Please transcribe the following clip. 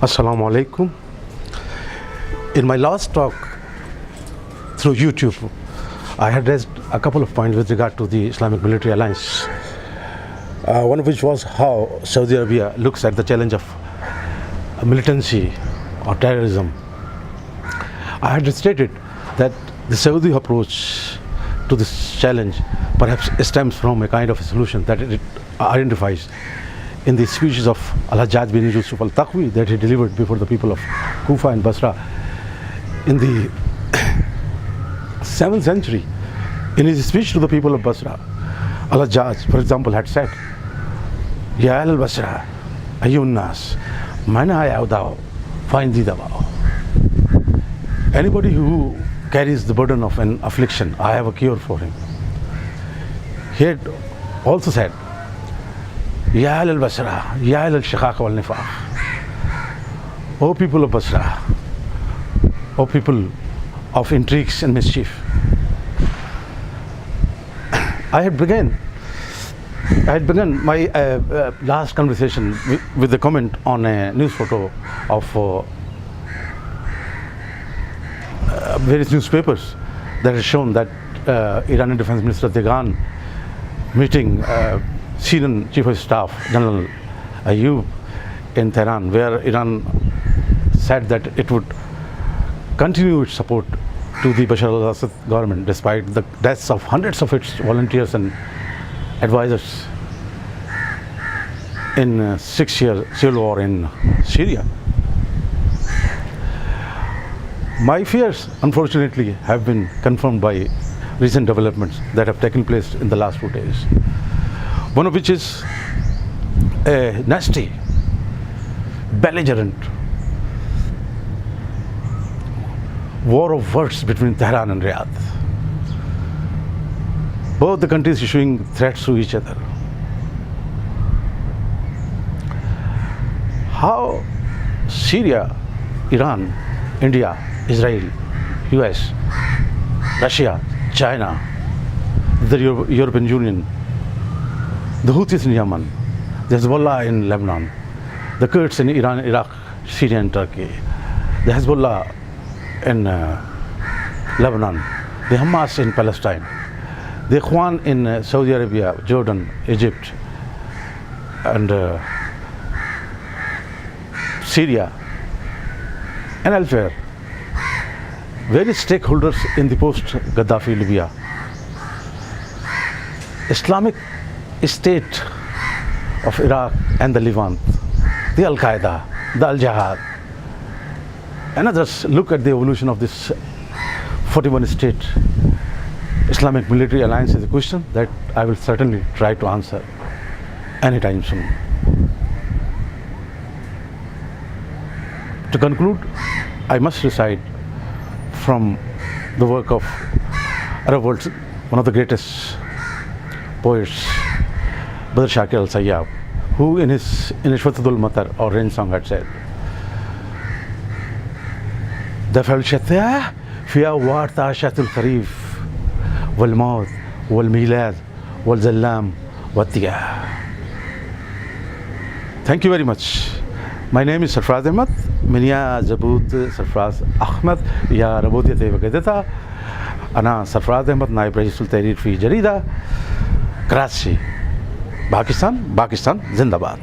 Assalamu alaikum. In my last talk through YouTube, I had raised a couple of points with regard to the Islamic Military Alliance. One of which was how Saudi Arabia looks at the challenge of militancy or terrorism. I had stated that the Saudi approach to this challenge perhaps stems from a kind of a solution that it identifies in the speeches of Al-Hajjaj bin Yusuf al-Taqwi that he delivered before the people of Kufa and Basra in the 7th century. In his speech to the people of Basra, Al-Hajjaj, for example, had said, Ya al-Basra, ayyun nas, mana ya'udao, find the dabao. Anybody who carries the burden of an affliction, I have a cure for him. He had also said, Ya al-Basra, Ya al-Shiqaq wal-Nifaq. O people of Basra, O people of intrigues and mischief. I had begun my last conversation with a comment on a news photo of various newspapers that has shown that Iranian Defense Minister Degan meeting Syrian Chief of Staff General Ayub in Tehran, where Iran said that it would continue its support to the Bashar al-Assad government despite the deaths of hundreds of its volunteers and advisors in 6-year civil war in Syria. My fears, unfortunately, have been confirmed by recent developments that have taken place in the last 2 days. One of which is a nasty, belligerent war of words between Tehran and Riyadh. Both the countries issuing threats to each other. How Syria, Iran, India, Israel, US, Russia, China, the European Union, the Houthis in Yemen, the Hezbollah in Lebanon, the Kurds in Iran, Iraq, Syria and Turkey, the Hezbollah in Lebanon, the Hamas in Palestine, the Ikhwan in Saudi Arabia, Jordan, Egypt, and Syria, and elsewhere. Various stakeholders in the post-Gaddafi Libya. Islamic State of Iraq and the Levant, the Al-Qaeda, the Al-Jihad, and others look at the evolution of this 41-state Islamic Military Alliance is a question that I will certainly try to answer anytime soon. To conclude, I must recite from the work of Arab world's one of the greatest poets, Badr Shakir al-Sayyab, who in his Ishwatadul Matar or rain song had said, دفع الشتاء في أوار عشاة الخريف والموت والميلاد والزلام والتياه. Thank you very much. My name is Sarfraz Ahmed من يا زبوت سرفراز أحمد يا ربوتية وقدتها. أنا سرفراز أحمد نائب رئيس التحرير في جريدة كراچي. باكستان زندہ باد.